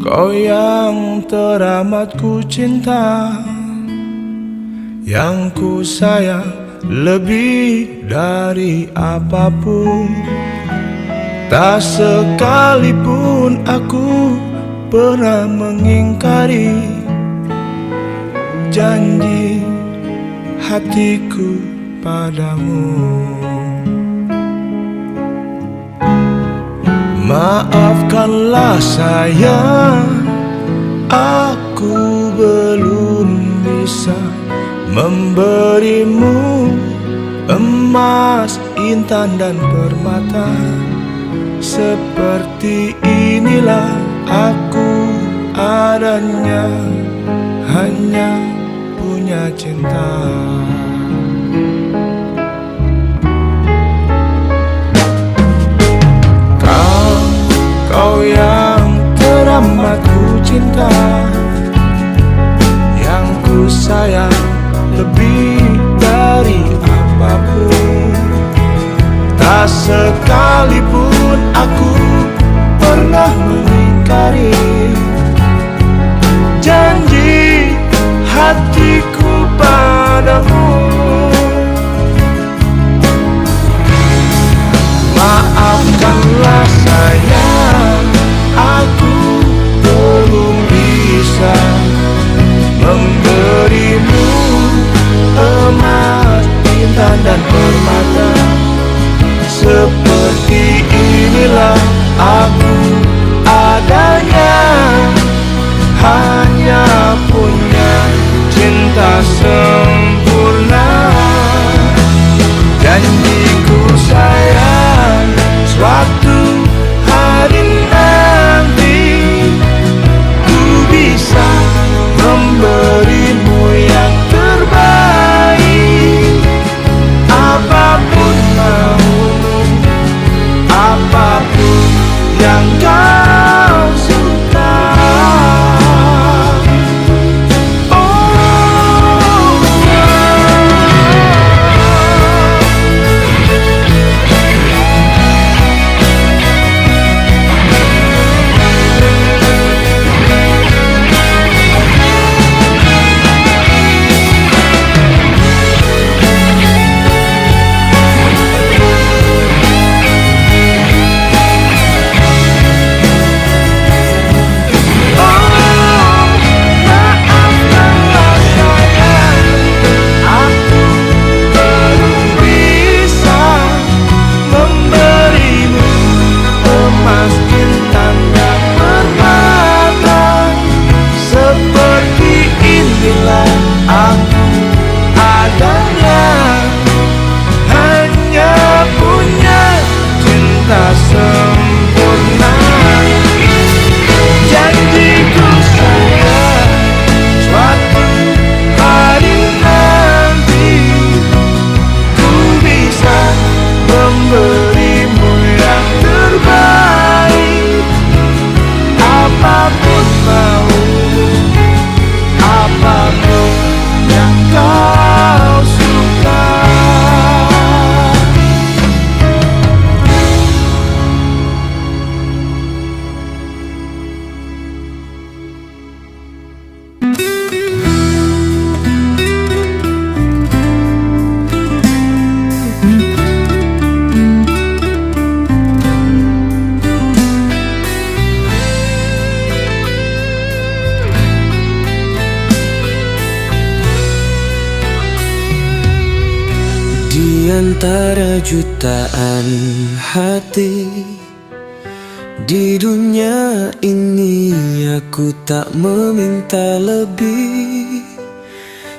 Kau yang teramat ku cinta, yang ku sayang lebih dari apapun. Tak sekalipun aku pernah mengingkari janji hatiku padamu. Maafkanlah sayang, aku belum bisa memberimu emas, intan dan permata. Seperti inilah aku adanya, hanya punya cinta. Kau yang teramat ku cinta, yang ku sayang lebih dari apapun. Tak sekalipun aku pernah mengingkari janji hatiku padamu. Maafkanlah sayang, aku belum bisa memberimu emas, intan dan permata. Seperti inilah aku adanya, hanya punya cinta sempurna. Janjiku sayang, suatu hari nanti ku bisa memberimu yang terbaik. Apapun maumu, apapun yang kau suka. Di antara jutaan hati di dunia ini, aku tak meminta lebih.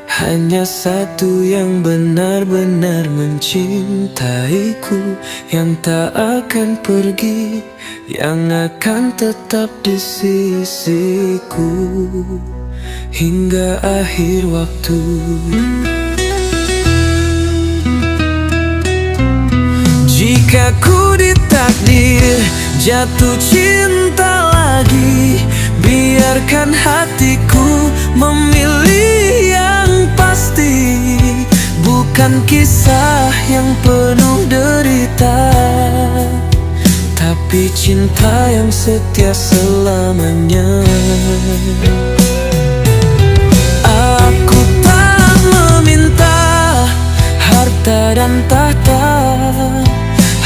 Hanya satu yang benar-benar mencintaiku, yang tak akan pergi, yang akan tetap di sisiku hingga akhir waktu. Jika ku ditakdir jatuh cinta lagi, biarkan hatiku memilih yang pasti. Bukan kisah yang penuh derita, tapi tapi cinta yang setia selamanya. Aku tak meminta harta dan tahta,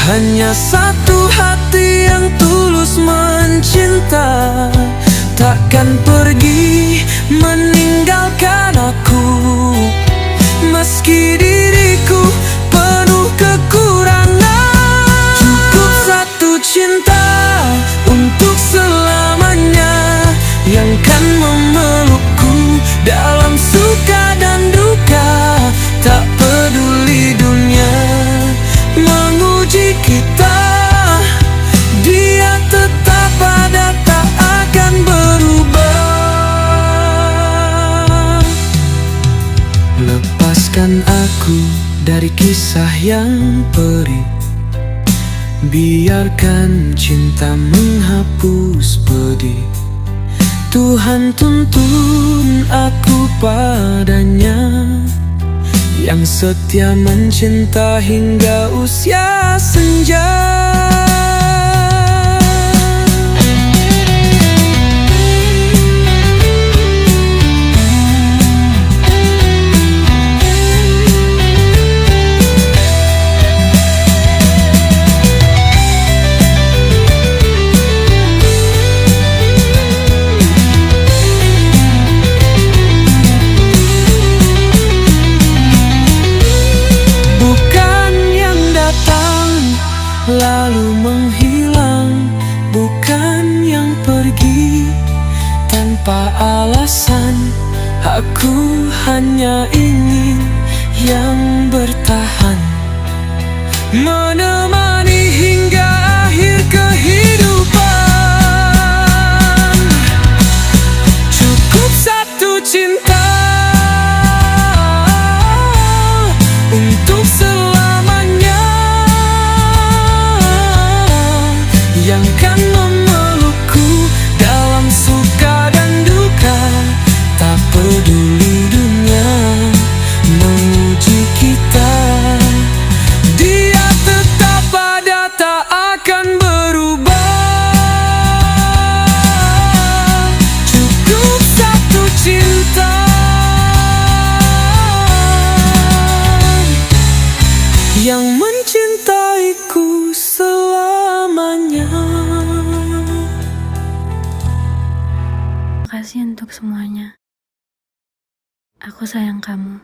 hanya satu hati yang tulus mencinta. Takkan pergi meninggalkan aku, meski diriku penuh kekurangan. Cukup satu cinta untuk selamanya, yang kan memelukku dalam suka dan duka. Tak peduli dunia menguji kita, dia tetap ada, tak akan berubah. Lepaskan aku dari kisah yang perih, biarkan cinta menghapus pedih. Tuhan tuntun aku padanya, yang setia mencinta hingga usia senja. Lalu menghilang, bukan yang pergi tanpa alasan. Aku hanya ingin yang bertahan, menemani hingga akhir kehidupan. Cukup satu cinta untuk selamanya, yang kan memelukku dalam suka dan duka. Tak peduli dunia menguji kita, dia tetap ada, tak akan berubah. Cukup satu cinta yang mencintaiku selamanya. Terima kasih untuk semuanya. Aku sayang kamu.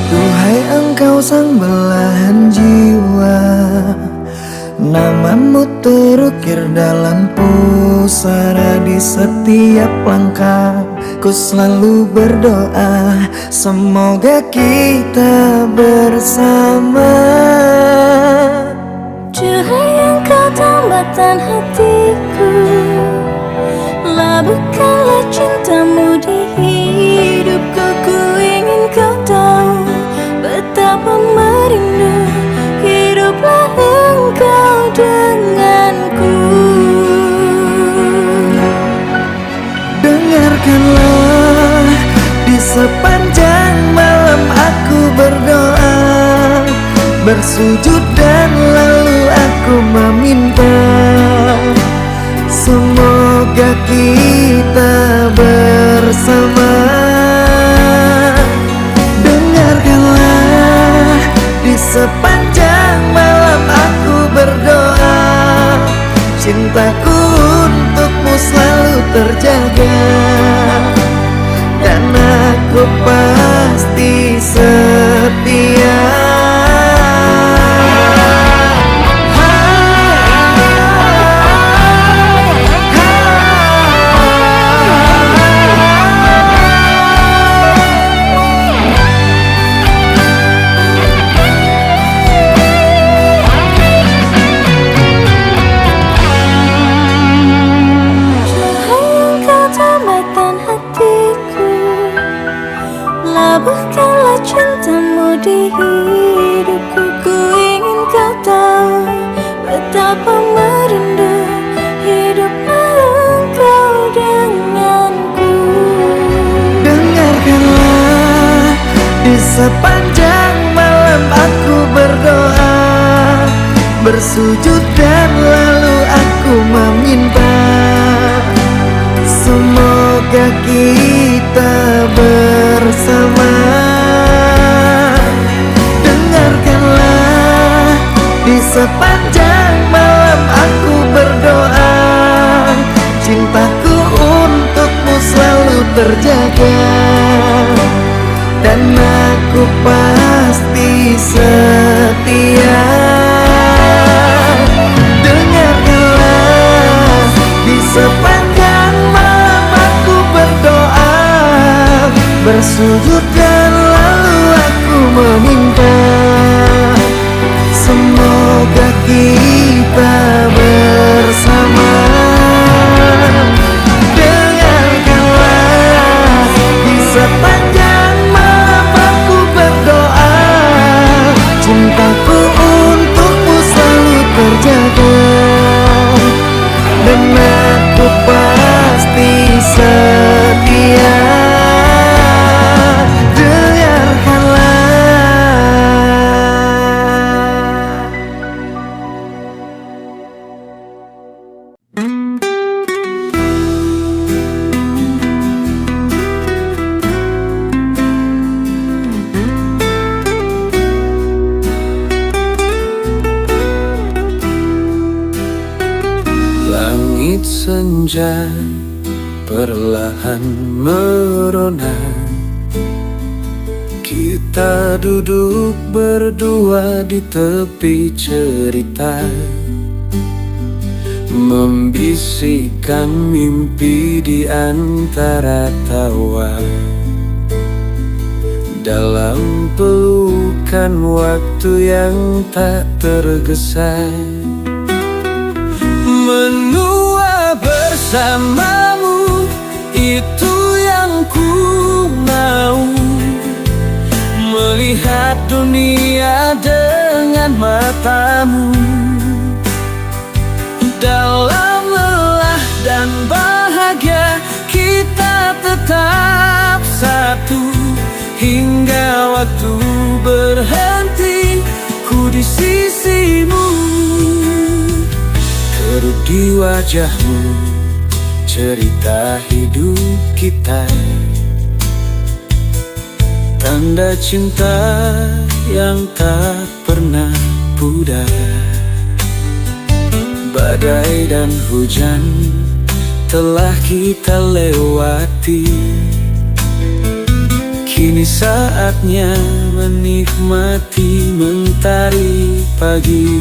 Duhai engkau sang belahan jiwa, namamu terukir dalam pusara. Di setiap langkah ku selalu berdoa, semoga kita bersama. Cahaya engkau tambatan hatiku, labuhkanlah cintamu di hidupku. Ku ingin kau tahu betapa merindu hiduplah engkau denganku. Dengarkanlah, di sepanjang malam aku berdoa, bersujud dan lalu aku meminta, semoga kita bersama. Dengarkanlah, di sepanjang malam aku berdoa, cintaku untukmu selalu terjaga, dan aku pasti setia. Labuhkanlah hidupku. Ku ingin kau tahu betapa merindu hidup engkau denganku. Dengarkanlah, di sepanjang malam aku berdoa, bersujud dan lalu aku meminta, semoga kita bersama. Dengarkanlah, di sepanjang malam aku berdoa, cintaku untukmu selalu terjaga, dan aku pasti setia. Dengarkanlah, di sepanjang malam aku berdoa, bersujud dan lalu aku meminta, semoga kita bersama. Dengarkanlah, di sepanjang malam aku berdoa, cintaku untukmu selalu terjaga, dan aku pasti setia. Langit senja perlahan merona, kita duduk berdua di tepi cerita, membisikkan mimpi di antara tawa. Dalam pelukan waktu yang tak tergesa, menua bersamamu, itu yang ku mau. Melihat dunia dengan matamu, dalam lelah dan bahagia kita tetap satu. Hingga waktu berhenti, ku di sisimu. Kerut di wajahmu, cerita hidup kita, tanda cinta yang tak pernah pudar. Badai dan hujan telah kita lewati, kini saatnya menikmati mentari pagi.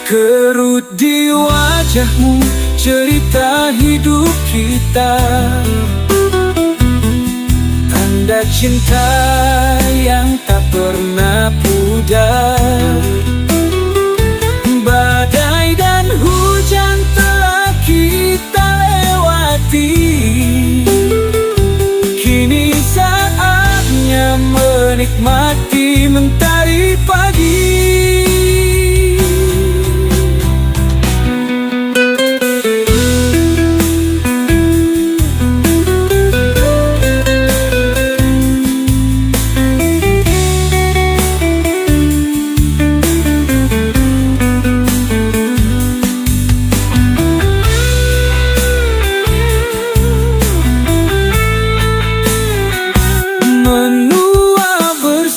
Kerut di wajahmu, cerita hidup kita, tanda cinta yang tak pernah pudar. Badai dan hujan telah kita lewati, kini saatnya menikmati mentari pagi.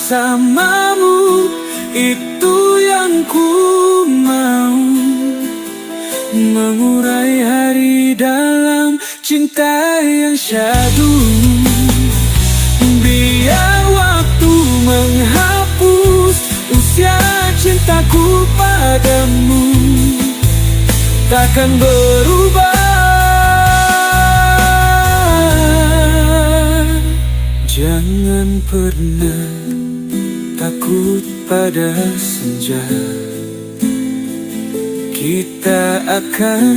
Bersamamu, itu yang ku mau. Mengurai hari dalam cinta yang syadu. Biar waktu menghapus usia cintaku padamu, takkan berubah. Jangan pernah takut pada senja. Kita akan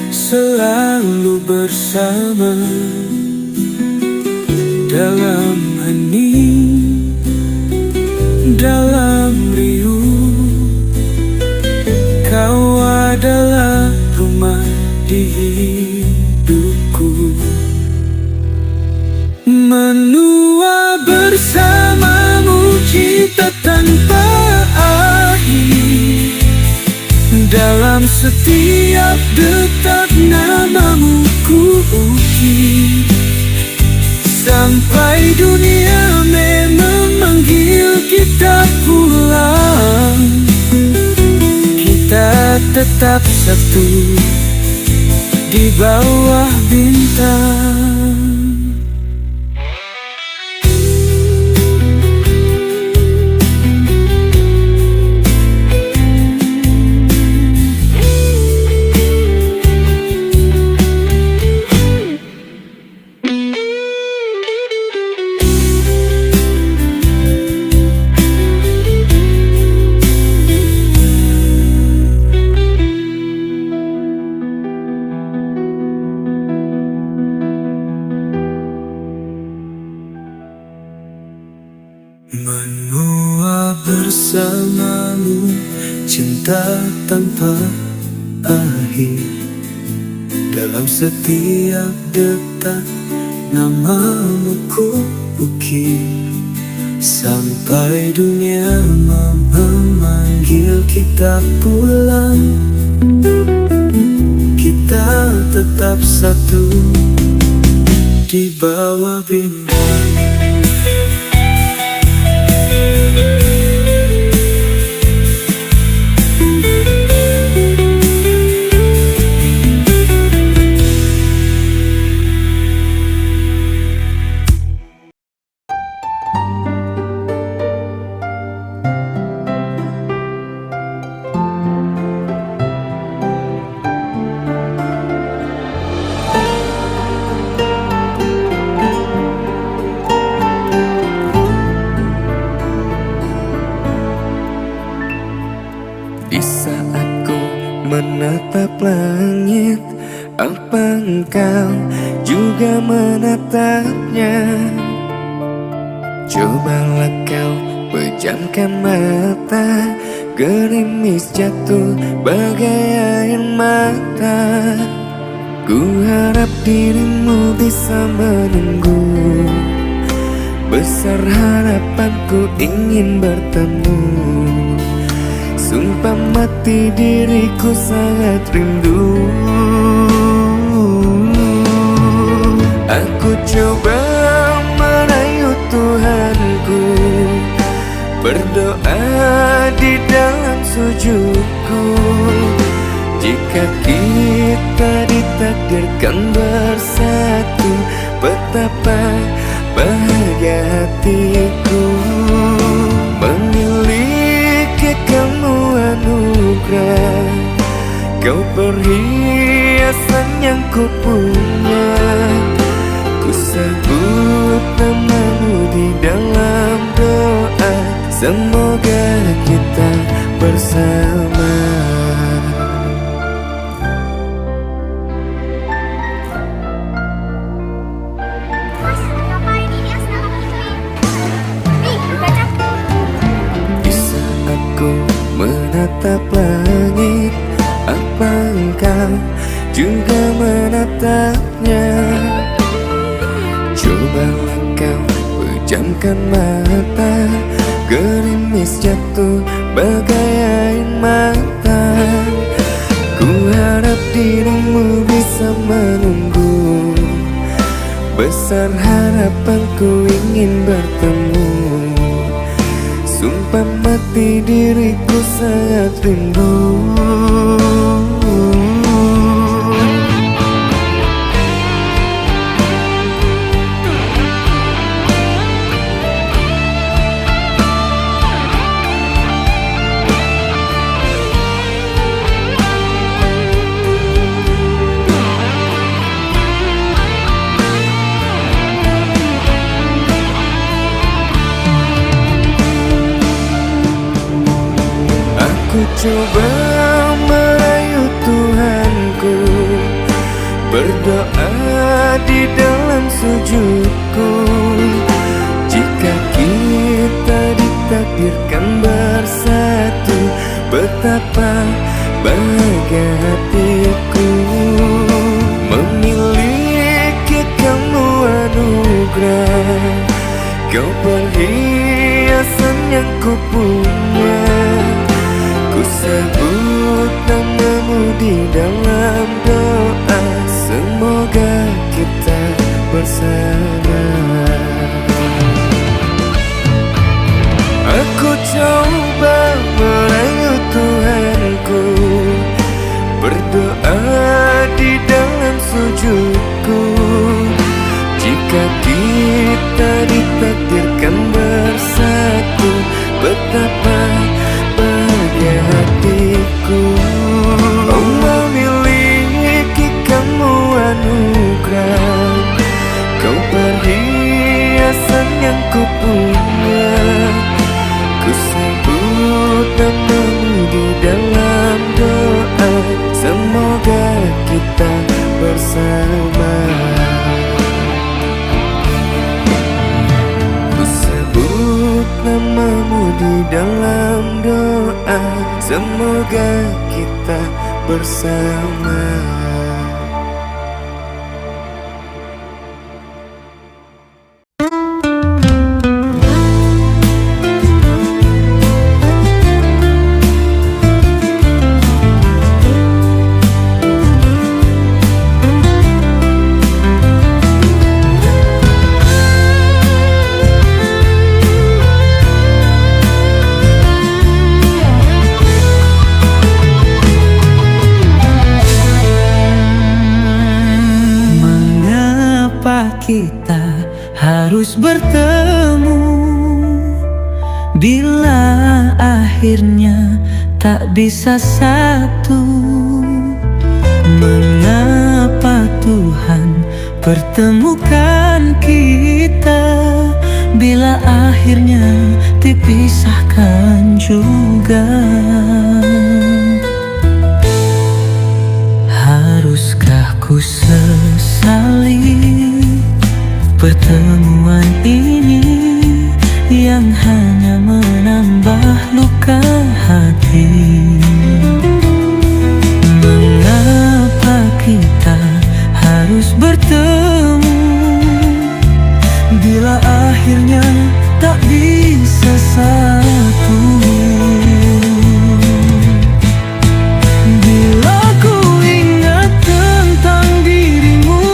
selalu bersama dalam hening, dalam riuh. Kau adalah rumah di hidupku. Menua bersamamu, cinta tanpa akhir. Dalam setiap detak namamu ku ukir. Sampai dunia memang manggil kita pulang, kita tetap satu di bawah bintang. Menua bersamamu, cinta tanpa akhir. Dalam setiap detak namamu ku ukir. Sampai dunia memanggil kita pulang, kita tetap satu di bawah bintang. Di saat ku menatap langit, apa engkau juga menatapnya? Cobalah kau pejamkan mata, gerimis jatuh bagai air mata. Ku harap dirimu bisa menunggu, besar harapanku ingin bertemu. Sumpah mati diriku sangat rindu. Aku coba merayu Tuhanku, berdoa di dalam sujudku. Jika kita ditakdirkan bersatu, betapa bahagia hatiku. Memiliki kamu anugerah, kau perhiasan yang ku punya. Ku sebut namamu di dalam doa, semoga kita bersama. Di saat ku menatap langit, apa engkau juga menatapnya? Cobalah kau pejamkan mata, gerimis jatuh bagai air mata. Ku harap dirimu bisa menunggu, besar harapanku ingin bertemu. Sumpah mati diriku sangat rindu. coba merayu Tuhanku, berdoa di dalam sujudku. Jika kita ditakdirkan bersatu, betapa bahagia hatiku. Memiliki kamu anugerah, kau perhiasan yang ku punya. Ku sebut namamu di dalam doa, semoga kita bersama. Aku coba merayu Tuhanku, berdoa di dalam sujudku. Jika kita ditakdirkan bersatu, betapa bahagia hatiku. Oh, memiliki kamu anugerah, kau perhiasan yang ku punya. Ku sebut namamu di dalam doa, semoga kita bersama. Ku sebut namamu di dalam doa, semoga kita bersama. Kita harus bertemu bila akhirnya tak bisa satu. Mengapa Tuhan pertemukan kita bila akhirnya dipisahkan juga? Haruskah ku sesali pertemuan ini yang hanya menambah luka hati? Mengapa kita harus bertemu bila akhirnya tak bisa satu? Bila ku ingat tentang dirimu,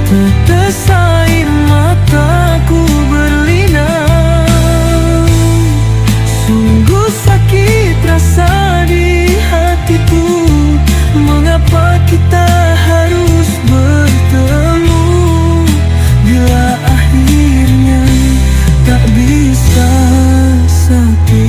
tetes air mataku berlinang. Sungguh sakit rasa di hatiku, mengapa kita harus bertemu bila akhirnya tak bisa satu?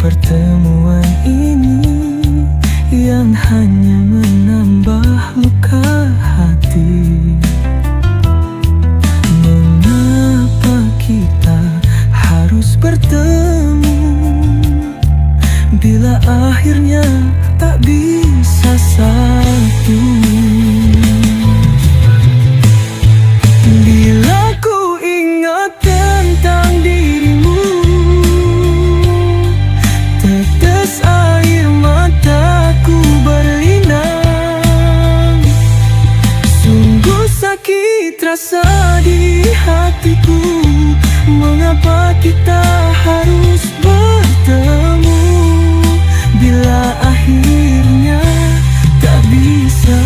Pertemuan ini yang hanya menambah luka hati. Mengapa kita harus bertemu bila akhirnya tak bisa satu? Bila ku ingat tentang dirimu, tetes air mataku berlinang. Sungguh sakit rasa di hatiku, mengapa kita harus bertemu bila akhirnya tak bisa